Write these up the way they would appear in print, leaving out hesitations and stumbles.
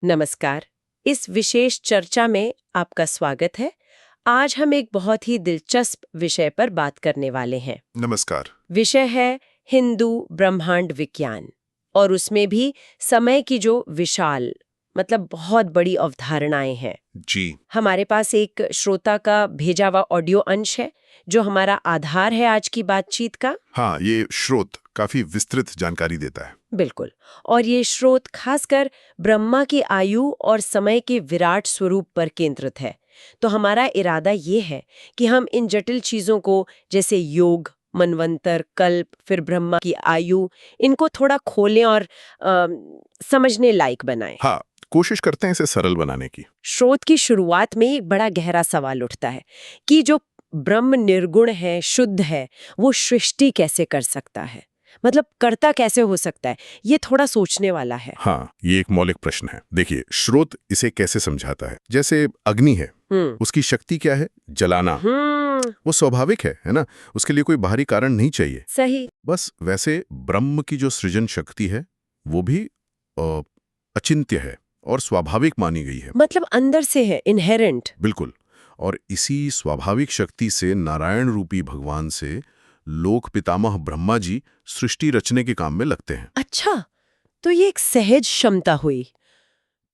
नमस्कार। इस विशेष चर्चा में आपका स्वागत है। आज हम एक बहुत ही दिलचस्प विषय पर बात करने वाले हैं। नमस्कार। विषय है हिंदू ब्रह्मांड विज्ञान, और उसमें भी समय की जो विशाल मतलब बहुत बड़ी अवधारणाएं हैं। जी हमारे पास एक श्रोता का भेजा हुआ ऑडियो अंश है जो हमारा आधार है आज की बातचीत का। हाँ, ये स्रोत काफी विस्तृत जानकारी देता है। बिल्कुल। और ये स्रोत खासकर ब्रह्मा की आयु और समय के विराट स्वरूप पर केंद्रित है। तो हमारा इरादा ये है कि हम इन जटिल चीजों को, जैसे योग, मनवंतर, कल्प, फिर ब्रह्मा की आयु, इनको थोड़ा खोलें और समझने लायक बनाएं। हाँ, कोशिश करते हैं इसे सरल बनाने की। स्रोत की शुरुआत में एक बड़ा गहरा सवाल उठता है कि जो ब्रह्म निर्गुण है, शुद्ध है, वो सृष्टि कैसे कर सकता है, मतलब कर्ता कैसे हो सकता है। ये थोड़ा सोचने वाला है। हाँ, ये एक मौलिक प्रश्न है। देखिए, स्रोत इसे कैसे समझाता है। जैसे अग्नि है, उसकी शक्ति क्या है? जलाना। वो स्वाभाविक है ना? उसके लिए कोई बाहरी कारण नहीं चाहिए। सही। बस वैसे ब्रह्म की जो सृजन शक्ति है वो भी अचिंत्य है और स्वाभाविक मानी गई है। मतलब अंदर से है, इनहेरेंट। बिल्कुल। और इसी स्वाभाविक शक्ति से नारायण रूपी भगवान से लोक पितामह ब्रह्मा जी सृष्टि रचने के काम में लगते हैं। अच्छा, तो ये एक सहज क्षमता हुई।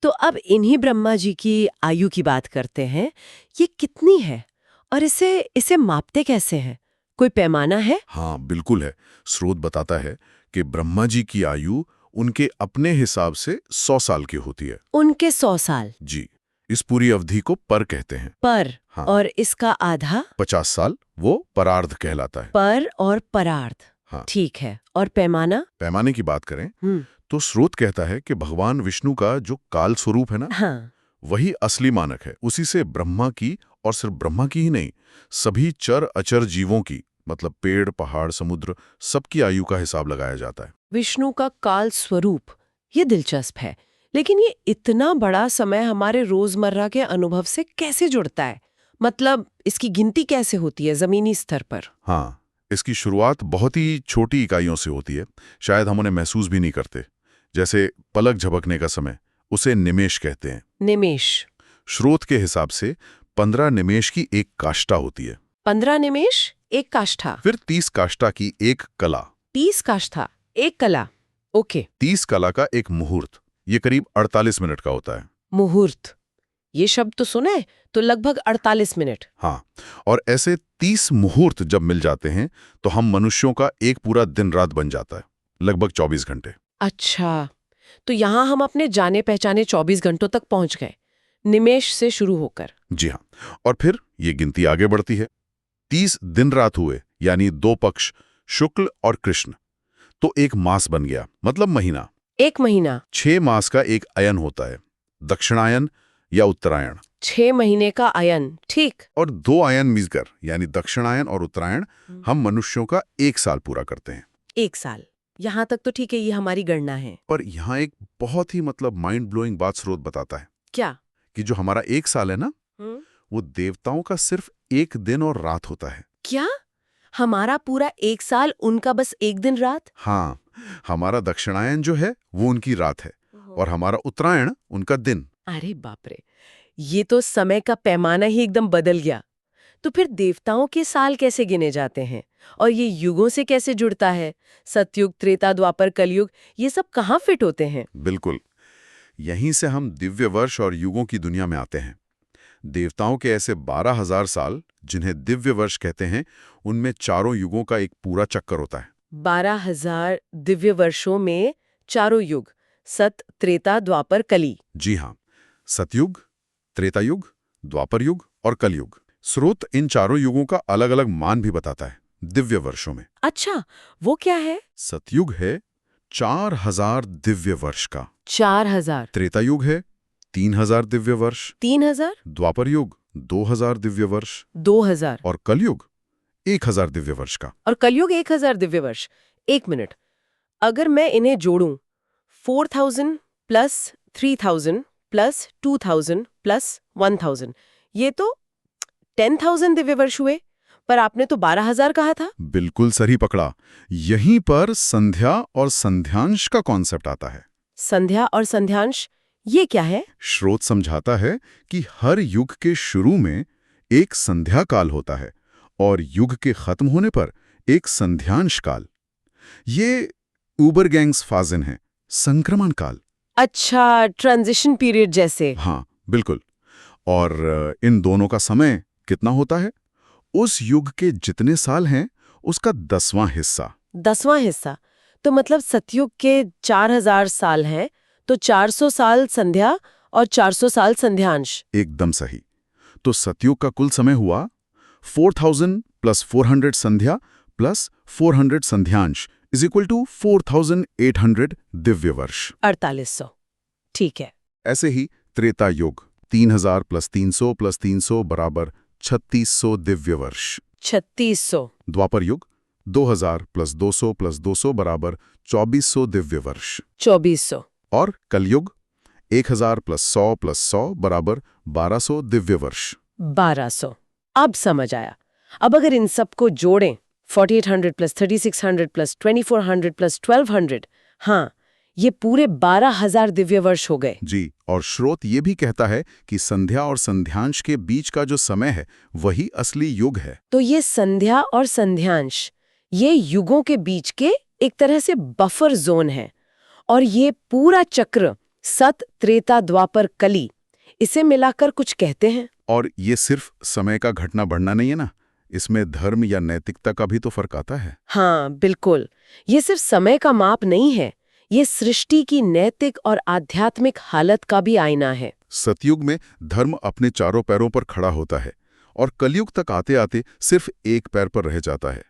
तो अब इन्हीं ब्रह्मा जी की आयु की बात करते हैं। ये कितनी है और इसे मापते कैसे हैं? कोई पैमाना है? हाँ, बिल्कुल है। स्रोत बताता है कि ब्रह्मा जी की आयु उनके अपने हिसाब से 100 साल की होती है। उनके 100 साल? जी, इस पूरी अवधि को पर कहते हैं। पर? हाँ। और इसका आधा? 50 साल वो परार्ध कहलाता है। पर और परार्ध। हाँ। ठीक है। और पैमाना? पैमाने की बात करें तो स्रोत कहता है कि भगवान विष्णु का जो काल स्वरूप है ना, हाँ। वही असली मानक है। उसी से ब्रह्मा की, और सिर्फ ब्रह्मा की ही नहीं, सभी चर अचर जीवों की, मतलब पेड़, पहाड़, समुद्र, सबकी आयु का हिसाब लगाया जाता है। विष्णु का काल स्वरूप, ये दिलचस्प है। लेकिन ये इतना बड़ा समय हमारे रोजमर्रा के अनुभव से कैसे जुड़ता है? मतलब इसकी गिनती कैसे होती है जमीनी स्तर पर? हाँ, इसकी शुरुआत बहुत ही छोटी इकाइयों से होती है। शायद हम उन्हें महसूस भी नहीं करते। जैसे पलक झपकने का समय, उसे निमेष कहते हैं। निमेष? स्रोत के हिसाब से 15 निमेष की एक काष्ठा होती है। 15 निमेष एक काष्ठा? फिर 30 काष्ठा की एक कला। 30 काष्ठा एक कला? ओके। 30 कला का एक मुहूर्त, ये करीब 48 मिनट का होता है। मुहूर्त, ये शब्द तो सुना है, तो लगभग 48 मिनट। हाँ, और ऐसे 30 मुहूर्त जब मिल जाते हैं तो हम मनुष्यों का एक पूरा दिन रात बन जाता है, लगभग 24 घंटे। अच्छा, तो यहाँ हम अपने जाने पहचाने 24 घंटों तक पहुंच गए, निमेष से शुरू होकर। जी हाँ, और फिर ये गिनती आगे बढ़ती है। 30 दिन रात हुए, यानी 2 पक्ष, शुक्ल और कृष्ण, तो एक मास बन गया, मतलब महीना। एक महीना? 6 मास का एक अयन होता है, दक्षिणायन या उत्तरायण। 6 महीने का अयन, ठीक। और 2 अयन मिलकर, यानी दक्षिणायन और उत्तरायण, हम मनुष्यों का 1 साल पूरा करते हैं। 1 साल, यहाँ तक तो ठीक है, ये हमारी गणना है। पर यहाँ एक बहुत ही माइंड ब्लोइंग बात स्रोत बताता है। क्या? कि जो हमारा 1 साल है ना, वो देवताओं का सिर्फ 1 दिन और रात होता है। क्या? हमारा पूरा 1 साल, उनका बस 1 दिन रात? हाँ, हमारा दक्षिणायन जो है वो उनकी रात है, और हमारा उत्तरायण उनका दिन। अरे बाप रे, ये तो समय का पैमाना ही एकदम बदल गया। तो फिर देवताओं के साल कैसे गिने जाते हैं और ये युगों से कैसे जुड़ता है? सतयुग, त्रेता, द्वापर, कलयुग, ये सब कहाँ फिट होते हैं? बिल्कुल, यहीं से हम दिव्य वर्ष और युगों की दुनिया में आते हैं। देवताओं के ऐसे 12,000 साल, जिन्हें दिव्य वर्ष कहते हैं, उनमें चारों युगों का एक पूरा चक्कर होता है। 12,000 दिव्य वर्षों में चारों युग, सत, त्रेता, द्वापर, कली। जी हाँ, सतयुग, त्रेतायुग, द्वापर युग और कलयुग। स्रोत इन चारों युगों का अलग अलग मान भी बताता है दिव्य वर्षों में। अच्छा, वो क्या है? सतयुग है 4,000 दिव्य वर्ष का। 4,000? त्रेतायुग है 3,000 दिव्य वर्ष। 3,000? द्वापर युग 2,000 दिव्य वर्ष। 2,000? और कलयुग 1,000 दिव्य वर्ष का। और कलयुग 1,000 दिव्य वर्ष। एक मिनट, अगर मैं इन्हें जोड़ूं, 4,000 प्लस 3,000 प्लस 2,000 प्लस 1,000, ये तो 10,000 दिव्य वर्ष हुए। पर आपने तो 12,000 कहा था। बिल्कुल सही पकड़ा। यहीं पर संध्या और संध्यांश का कॉन्सेप्ट आता है। संध्या और संध्यांश, ये क्या है? स्रोत समझाता है कि हर युग के शुरू में एक संध्या काल होता है और युग के खत्म होने पर एक संध्यांश काल। ये ऊबरगैंग्स फाजन है, संक्रमण काल। अच्छा, ट्रांजिशन पीरियड जैसे। हाँ, बिल्कुल। और इन दोनों का समय कितना होता है? उस युग के जितने साल हैं उसका 10वां हिस्सा। 10वां हिस्सा? तो मतलब सतयुग के 4000 साल हैं, तो 400 साल संध्या और 400 साल संध्यांश। एकदम सही। तो सतयुग का कुल समय हुआ 4000 + 400 संध्या + 400 संध्यांश = 4800 दिव्य वर्ष। 4800। ठीक है। ऐसे ही त्रेता युग 3000 + 300 + 300 = 3600 दिव्य वर्ष। 3600। द्वापर युग 2000 + 200 + 200 = 2400 दिव्य वर्ष। 2400। और कलयुग 1000 + 100 + 100 = 1200 दिव्य वर्ष। 1200। अब समझ आया। अब अगर इन सब को जोड़ें, 4800 + 3600 + 2400 + 1200, हाँ, ये पूरे 12000 दिव्य वर्ष हो गए। जी, और स्रोत ये भी कहता है कि संध्या और संध्यांश के बीच का जो समय है वही असली युग है। तो ये संध्या और संध्यांश, ये युगों के बीच के एक तरह से बफर जोन है। और ये पूरा चक्र, सत, त्रेता, द्वापर, कली, इसे मिलाकर कुछ कहते हैं। और ये सिर्फ समय का घटना बढ़ना नहीं है ना, इसमें धर्म या नैतिकता का भी तो फर्क आता है। हाँ, बिल्कुल। ये सिर्फ समय का माप नहीं है, ये सृष्टि की नैतिक और आध्यात्मिक हालत का भी आईना है। सतयुग में धर्म अपने चारों पैरों पर खड़ा होता है और कलयुग तक आते आते सिर्फ एक पैर पर रह जाता है।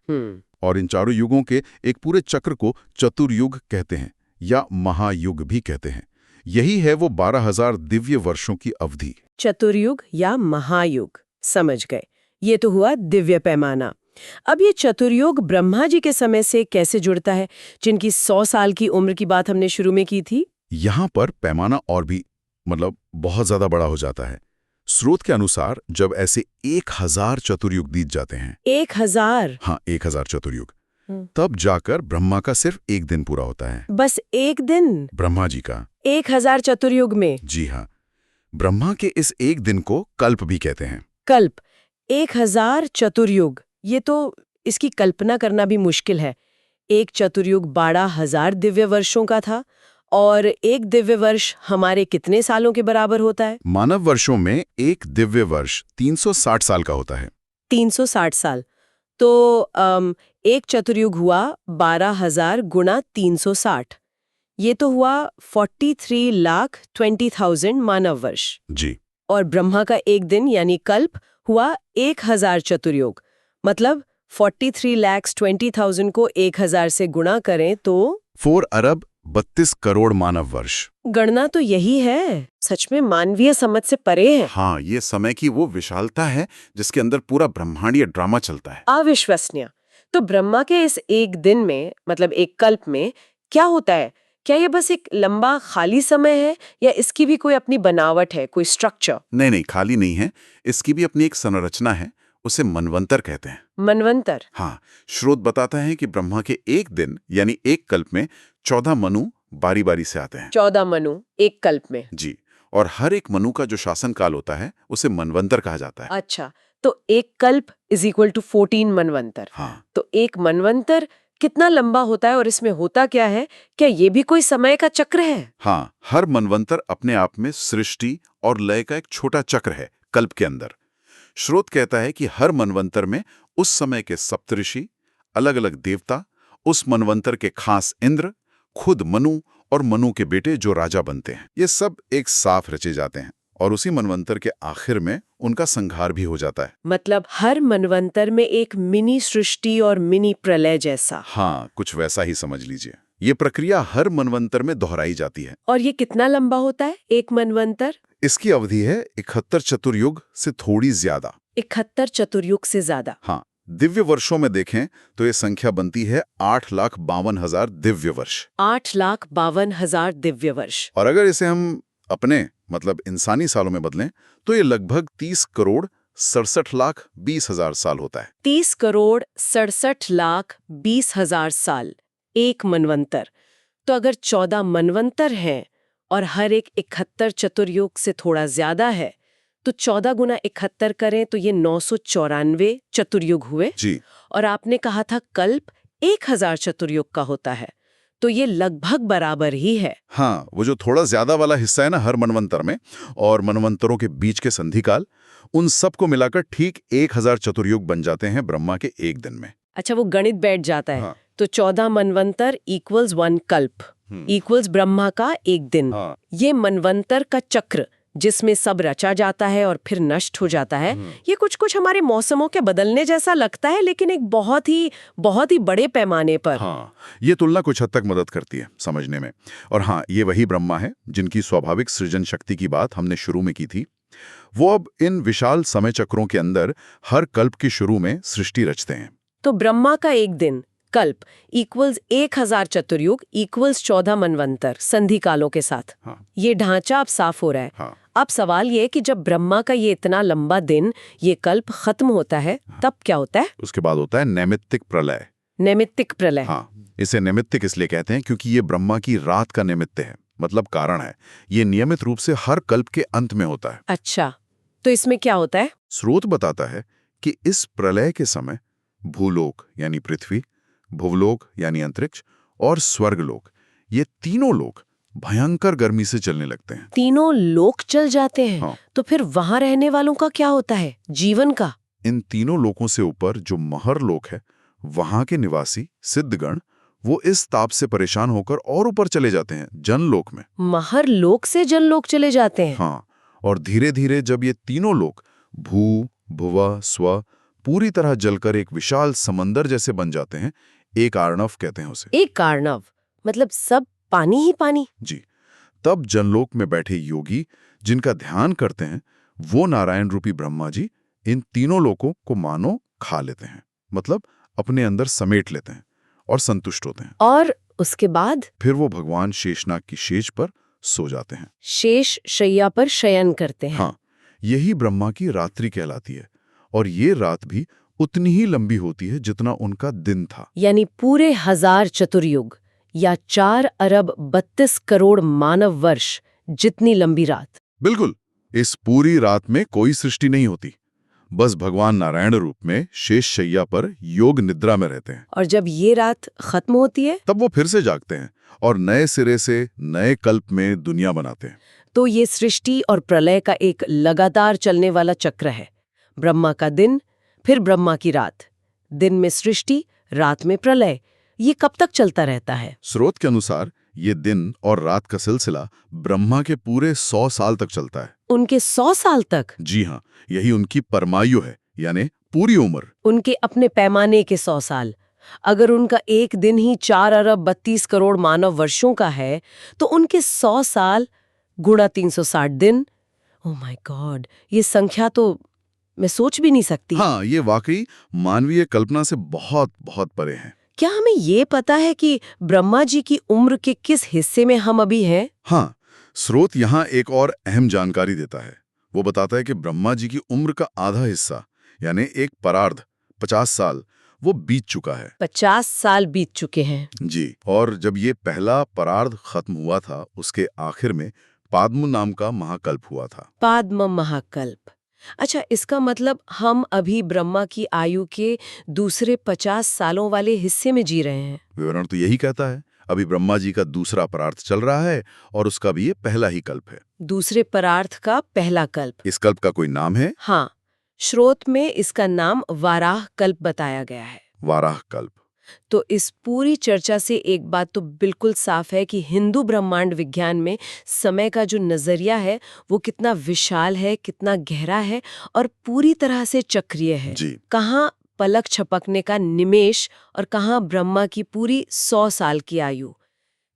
और इन चारों युगों के एक पूरे चक्र को चतुर्युग कहते हैं या महायुग भी कहते हैं। यही है वो 12000 दिव्य वर्षों की अवधि। चतुर्युग या महायुग, समझ गए। ये तो हुआ दिव्य पैमाना। अब ये चतुर्युग ब्रह्मा जी के समय से कैसे जुड़ता है, जिनकी 100 साल की उम्र की बात हमने शुरू में की थी? यहाँ पर पैमाना और भी बहुत ज्यादा बड़ा हो जाता है। स्रोत के अनुसार जब ऐसे 1000 चतुर्युग बीत जाते हैं। 1000? हाँ, 1000 चतुर्युग, तब जाकर ब्रह्मा का सिर्फ एक दिन पूरा होता है। बस एक दिन? ब्रह्मा जी का 1000 चतुर्युग में? जी हाँ, ब्रह्मा के इस एक दिन को कल्प भी कहते हैं। कल्प? 1000 चतुर्युग, ये तो इसकी कल्पना करना भी मुश्किल है। एक चतुर्युग 12000 दिव्य वर्षों का था, और एक दिव्य वर्ष हमारे कितने सालों के बराबर होता है? मानव वर्षों में एक दिव्य वर्ष 360 साल का होता है। 360 साल। तो एक चतुर्युग हुआ 12000 × 360। ये तो हुआ 43,20,000 मानव वर्ष। जी। और ब्रह्मा का एक दिन यानी कल्प हुआ 1000 चतुर्युग। मतलब 43,20,000 को 1000 से गुणा करें तो 4 अरब 32 करोड़ मानव वर्ष। गणना तो यही है। सच में मानवीय समझ से परे है। हाँ, ये समय की वो विशालता है जिसके अंदर पूरा ब्रह्मांडीय ड्रामा चलता है। अविश्वसनीय। तो ब्रह्मा के इस एक दिन में, मतलब एक कल्प में, क्या होता है? क्या ये बस एक लंबा खाली समय है, या इसकी भी कोई अपनी बनावट है, कोई स्ट्रक्चर? नहीं, खाली नहीं है। इसकी भी अपनी एक संरचना है। उसे मनवंतर कहते हैं। मनवंतर? हाँ, स्रोत बताता है कि ब्रह्मा के एक दिन यानी एक कल्प में 14 मनु बारी बारी से आते हैं। 14 मनु एक कल्प में? जी। और हर एक मनु का जो शासन काल होता है उसे मनवंतर कहा जाता है। अच्छा, तो एक कल्प = 14 मनवंतर। हाँ। तो एक मनवंतर कितना लंबा होता है, और इसमें होता क्या है? क्या ये भी कोई समय का चक्र है? हाँ, हर मनवंतर अपने आप में सृष्टि और लय का एक छोटा चक्र है कल्प के अंदर। स्रोत कहता है कि हर मनवंतर में उस समय के सप्तऋषि, अलग अलग देवता, उस मनवंतर के खास इंद्र, खुद मनु और मनु के बेटे जो राजा बनते हैं, ये सब एक साथ रचे जाते हैं और उसी मनवंतर के आखिर में उनका संहार भी हो जाता है। मतलब हर मनवंतर में एक मिनी सृष्टि और मिनी प्रलय जैसा। हाँ, कुछ वैसा ही समझ लीजिए। ये प्रक्रिया हर मनवंतर में दोहराई जाती है। और ये कितना लंबा होता है एक मनवंतर? इसकी अवधि है 71 चतुर्युग से थोड़ी ज्यादा। 71 चतुर्युग से ज्यादा? हाँ, दिव्य वर्षों में देखें तो ये संख्या बनती है 8,52,000 दिव्य वर्ष। 8,52,000 दिव्य वर्ष। और अगर इसे हम अपने इंसानी सालों में बदलें तो ये लगभग 30,67,20,000 साल होता है। 30,67,20,000 साल एक मनवंतर। तो अगर 14 मनवंतर हैं और हर एक 71 चतुर्युग से थोड़ा ज्यादा है, तो 14 गुना 71 करें तो ये 994 चतुर्युग हुए। जी। और आपने कहा था कल्प 1000 चतुर्युग का होता है, तो ये लगभग बराबर ही है। हाँ, वो जो थोड़ा ज्यादा वाला हिस्सा है ना हर मनवंतर में, और मनवंतरों के बीच के संधिकाल, उन सबको मिलाकर ठीक 1000 चतुर्युग बन जाते हैं ब्रह्मा के एक दिन में। अच्छा, वो गणित बैठ जाता है। हाँ। तो 14 मनवंतर इक्वल्स 1 कल्प इक्वल्स ब्रह्मा का एक दिन। हाँ। ये मनवंतर का चक्र जिसमें सब रचा जाता है और फिर नष्ट हो जाता है, ये कुछ कुछ हमारे मौसमों के बदलने जैसा लगता है, लेकिन एक बहुत ही बड़े पैमाने पर। हाँ, ये तुलना कुछ हद तक मदद करती है समझने में। और हाँ, ये वही ब्रह्मा है जिनकी स्वाभाविक सृजन शक्ति की बात हमने शुरू में की थी। वो अब इन विशाल समय चक्रों के अंदर हर कल्प की शुरू में सृष्टि रचते हैं। तो ब्रह्मा का एक दिन कल्प इक्वल्स 1000 चतुर्युग इक्वल्स 14 मनवंतर संधि कालों के साथ। हाँ। ये ढांचा अब साफ हो रहा है। हाँ। अब सवाल ये कि जब ब्रह्मा का ये इतना लंबा दिन, ये कल्प खत्म होता है, तब क्या होता है? उसके बाद होता है नैमित्तिक प्रलय। नैमित्तिक प्रलय। हाँ, इसे नैमित्तिक इसलिए कहते हैं क्योंकि ये ब्रह्मा की रात का निमित्त है, मतलब कारण है। ये नियमित रूप से हर कल्प के अंत में होता है। अच्छा, तो इसमें क्या होता है? स्रोत बताता है कि इस प्रलय के समय भूलोक यानी पृथ्वी, भुवलोक यानी अंतरिक्ष और स्वर्गलोक, ये तीनों लोक भयंकर गर्मी से चलने लगते हैं। तीनों लोक चल जाते हैं। हाँ। तो फिर वहां रहने वालों का क्या होता है, जीवन का? इन तीनों लोकों से ऊपर जो महर लोक है, वहां के निवासी सिद्धगण, वो इस ताप से परेशान होकर और ऊपर चले जाते हैं जनलोक में। महर लोक से जनलोक चले जाते हैं। हाँ, और धीरे धीरे जब ये तीनों लोक भू, भुवा, स्व पूरी तरह जलकर एक विशाल समंदर जैसे बन जाते हैं, एक आर्णव कहते हैं उसे। एक कार्णव मतलब सब पानी ही पानी। जी, तब जनलोक में बैठे योगी जिनका ध्यान करते हैं, वो नारायण रूपी ब्रह्मा जी इन तीनों लोकों को मानो खा लेते हैं, मतलब अपने अंदर समेट लेते हैं और संतुष्ट होते हैं। और उसके बाद फिर वो भगवान शेषनाग की शेष पर सो जाते हैं। शेष शैया पर शयन करते हैं। हाँ, यही ब्रह्मा की रात्रि कहलाती है, और ये रात भी उतनी ही लंबी होती है जितना उनका दिन था। यानी पूरे 1000 चतुर्युग या 4 अरब 32 करोड़ मानव वर्ष जितनी लंबी रात। बिल्कुल, इस पूरी रात में कोई सृष्टि नहीं होती, बस भगवान नारायण रूप में शेष शैया पर योग निद्रा में रहते हैं। और जब ये रात खत्म होती है, तब वो फिर से जागते हैं और नए सिरे से नए कल्प में दुनिया बनाते हैं। तो ये सृष्टि और प्रलय का एक लगातार चलने वाला चक्र है। ब्रह्मा का दिन, फिर ब्रह्मा की रात, दिन में सृष्टि, रात में प्रलय। ये कब तक चलता रहता है? स्रोत के अनुसार ये दिन और रात का सिलसिला ब्रह्मा के पूरे 100 साल तक चलता है। उनके 100 साल तक? जी हाँ, यही उनकी परमायु है, यानी पूरी उम्र। उनके अपने पैमाने के 100 साल। अगर उनका एक दिन ही 4 अरब 32 करोड़ मानव वर्षों का है, तो उनके 100 साल गुणा 360 दिन। ओह माय गॉड, ये संख्या तो मैं सोच भी नहीं सकती। हाँ, ये वाकई मानवीय कल्पना से बहुत बहुत परे है। क्या हमें ये पता है कि ब्रह्मा जी की उम्र के किस हिस्से में हम अभी हैं? हाँ, स्रोत यहाँ एक और अहम जानकारी देता है। वो बताता है कि ब्रह्मा जी की उम्र का आधा हिस्सा, यानी एक परार्ध 50 साल, वो बीत चुका है। 50 साल बीत चुके हैं। जी, और जब ये पहला परार्ध खत्म हुआ था, उसके आखिर में पाद्म नाम का महाकल्प हुआ था। पाद्म महाकल्प। अच्छा, इसका मतलब हम अभी ब्रह्मा की आयु के दूसरे 50 सालों वाले हिस्से में जी रहे हैं। विवरण तो यही कहता है। अभी ब्रह्मा जी का दूसरा परार्थ चल रहा है और उसका भी ये पहला ही कल्प है। दूसरे परार्थ का पहला कल्प। इस कल्प का कोई नाम है? हाँ, स्रोत में इसका नाम वाराह कल्प बताया गया है। वाराह कल्प। तो इस पूरी चर्चा से एक बात तो बिल्कुल साफ है कि हिंदू ब्रह्मांड विज्ञान में समय का जो नजरिया है वो कितना विशाल है, कितना गहरा है और पूरी तरह से चक्रीय है। जी। कहाँ पलक छपकने का निमेष और कहाँ ब्रह्मा की पूरी 100 साल की आयु।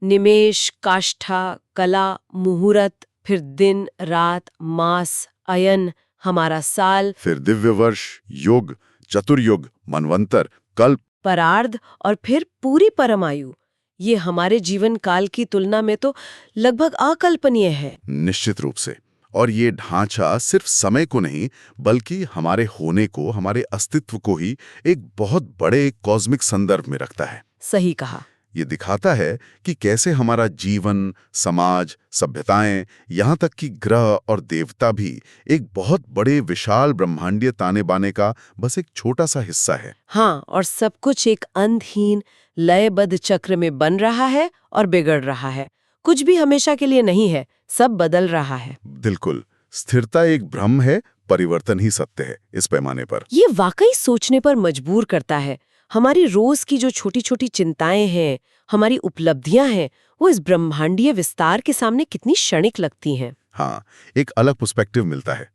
निमेष, काष्ठा, कला, मुहूर्त, फिर दिन, रात, मास, अयन, हमारा साल, फिर दिव्य वर्ष, युग, चतुर्युग, मनवंतर, कल्प, परार्ध और फिर पूरी परमायु। ये हमारे जीवन काल की तुलना में तो लगभग अकल्पनीय है। निश्चित रूप से। और ये ढांचा सिर्फ समय को नहीं, बल्कि हमारे होने को, हमारे अस्तित्व को ही एक बहुत बड़े कॉस्मिक संदर्भ में रखता है। सही कहा। ये दिखाता है कि कैसे हमारा जीवन, समाज, सभ्यताएं, यहाँ तक कि ग्रह और देवता भी एक बहुत बड़े विशाल ब्रह्मांडीय ताने बाने का बस एक छोटा सा हिस्सा है। हाँ, और सब कुछ एक अंतहीन लयबद्ध चक्र में बन रहा है और बिगड़ रहा है। कुछ भी हमेशा के लिए नहीं है, सब बदल रहा है। बिल्कुल, स्थिरता एक भ्रम है, परिवर्तन ही सत्य है इस पैमाने पर। ये वाकई सोचने पर मजबूर करता है। हमारी रोज की जो छोटी छोटी चिंताएं हैं, हमारी उपलब्धियां हैं, वो इस ब्रह्मांडीय विस्तार के सामने कितनी क्षणिक लगती हैं। हाँ, एक अलग पर्सपेक्टिव मिलता है।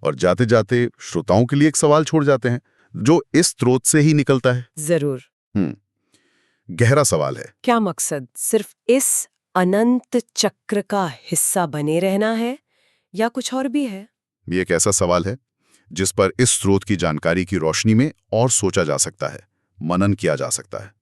और जाते जाते श्रोताओं के लिए एक सवाल छोड़ जाते हैं जो इस स्रोत से ही निकलता है। जरूर। गहरा सवाल है। क्या मकसद सिर्फ इस अनंत चक्र का हिस्सा बने रहना है या कुछ और भी है? ये एक ऐसा सवाल है जिस पर इस स्रोत की जानकारी की रोशनी में और सोचा जा सकता है, मनन किया जा सकता है।